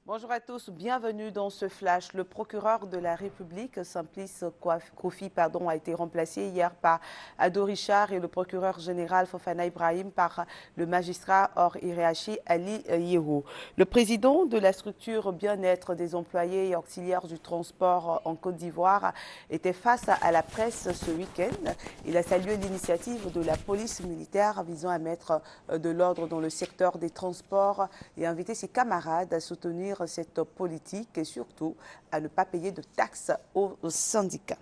Bonjour à tous, bienvenue dans ce flash. Le procureur de la République, Simplice Kofi, a été remplacé hier par Ado Richard et le procureur général Fofana Ibrahim par le magistrat Or Irachi Ali Yero. Le président de la structure bien-être des employés et auxiliaires du transport en Côte d'Ivoire était face à la presse ce week-end. Il a salué l'initiative de la police militaire visant à mettre de l'ordre dans le secteur des transports et invité ses camarades à soutenir cette politique et surtout à ne pas payer de taxes aux syndicats.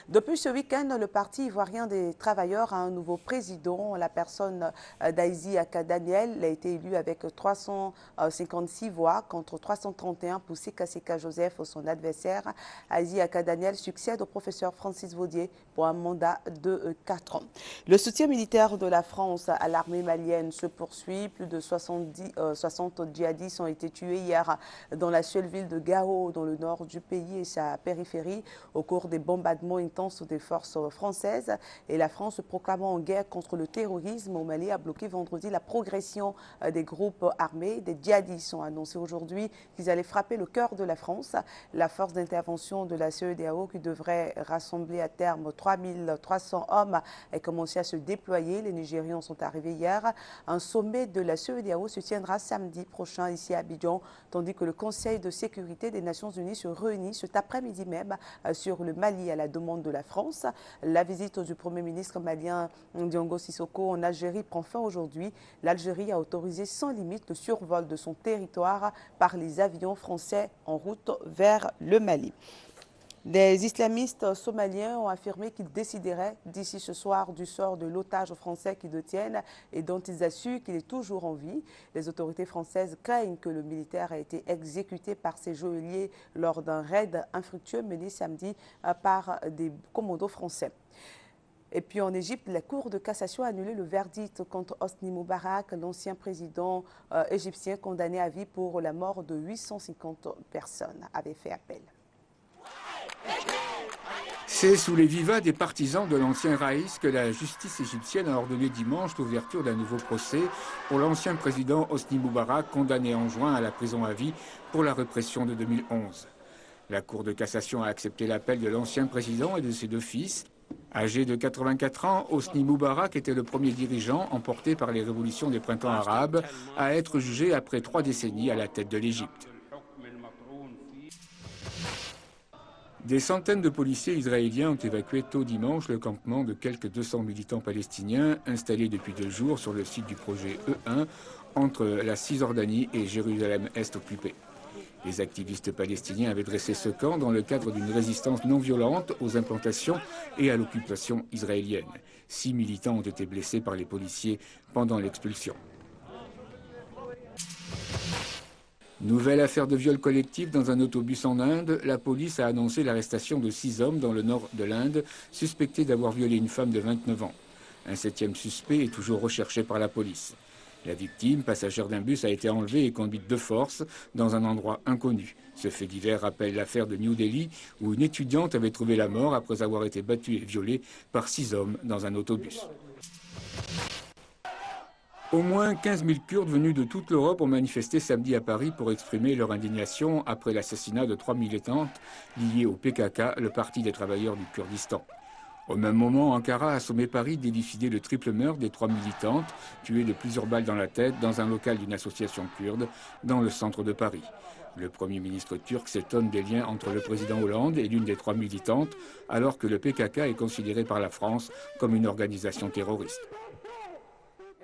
Depuis ce week-end, le Parti ivoirien des travailleurs a un nouveau président. La personne d'Aïzi Aka Daniel a été élue avec 356 voix contre 331 pour Seka Joseph, son adversaire. Aïzi Aka Daniel succède au professeur Francis Vaudier pour un mandat de 4 ans. Le soutien militaire de la France à l'armée malienne se poursuit. Plus de 60 djihadistes ont été tués hier dans la seule ville de Gao, dans le nord du pays et sa périphérie, au cours des bombardements intense des forces françaises. Et la France, proclamant en guerre contre le terrorisme au Mali, a bloqué vendredi la progression des groupes armés. Des djihadistes ont annoncé aujourd'hui qu'ils allaient frapper le cœur de la France. La force d'intervention de la CEDEAO, qui devrait rassembler à terme 3300 hommes, a commencé à se déployer. Les Nigérians sont arrivés hier. Un sommet de la CEDEAO se tiendra samedi prochain ici à Abidjan, tandis que le Conseil de sécurité des Nations Unies se réunit cet après-midi même sur le Mali à la demande de la France. La visite du Premier ministre malien Diongo Sissoko en Algérie prend fin aujourd'hui. L'Algérie a autorisé sans limite le survol de son territoire par les avions français en route vers le Mali. Les islamistes somaliens ont affirmé qu'ils décideraient d'ici ce soir du sort de l'otage français qu'ils détiennent et dont ils assurent qu'il est toujours en vie. Les autorités françaises craignent que le militaire ait été exécuté par ses geôliers lors d'un raid infructueux mené samedi par des commandos français. Et puis en Égypte, la Cour de cassation a annulé le verdict contre Hosni Moubarak, l'ancien président égyptien condamné à vie pour la mort de 850 personnes, avait fait appel. C'est sous les vivas des partisans de l'ancien Raïs que la justice égyptienne a ordonné dimanche l'ouverture d'un nouveau procès pour l'ancien président Hosni Moubarak, condamné en juin à la prison à vie pour la répression de 2011. La Cour de cassation a accepté l'appel de l'ancien président et de ses deux fils. Âgé de 84 ans, Hosni Moubarak était le premier dirigeant emporté par les révolutions des printemps arabes à être jugé après 3 décennies à la tête de l'Égypte. Des centaines de policiers israéliens ont évacué tôt dimanche le campement de quelques 200 militants palestiniens installés depuis 2 jours sur le site du projet E1 entre la Cisjordanie et Jérusalem-Est occupée. Les activistes palestiniens avaient dressé ce camp dans le cadre d'une résistance non violente aux implantations et à l'occupation israélienne. 6 militants ont été blessés par les policiers pendant l'expulsion. Nouvelle affaire de viol collectif dans un autobus en Inde. La police a annoncé l'arrestation de 6 hommes dans le nord de l'Inde, suspectés d'avoir violé une femme de 29 ans. Un 7e suspect est toujours recherché par la police. La victime, passagère d'un bus, a été enlevée et conduite de force dans un endroit inconnu. Ce fait divers rappelle l'affaire de New Delhi, où une étudiante avait trouvé la mort après avoir été battue et violée par 6 hommes dans un autobus. Au moins 15 000 Kurdes venus de toute l'Europe ont manifesté samedi à Paris pour exprimer leur indignation après l'assassinat de 3 militantes liées au PKK, le Parti des travailleurs du Kurdistan. Au même moment, Ankara a sommé Paris d'élucider le triple meurtre des 3 militantes, tuées de plusieurs balles dans la tête dans un local d'une association kurde dans le centre de Paris. Le Premier ministre turc s'étonne des liens entre le président Hollande et l'une des 3 militantes, alors que le PKK est considéré par la France comme une organisation terroriste.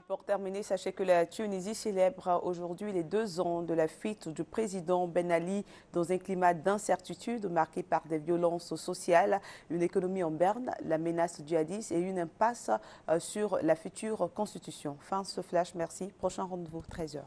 Pour terminer, sachez que la Tunisie célèbre aujourd'hui les 2 ans de la fuite du président Ben Ali dans un climat d'incertitude marqué par des violences sociales, une économie en berne, la menace djihadiste et une impasse sur la future constitution. Fin de ce flash, merci. Prochain rendez-vous, 13h.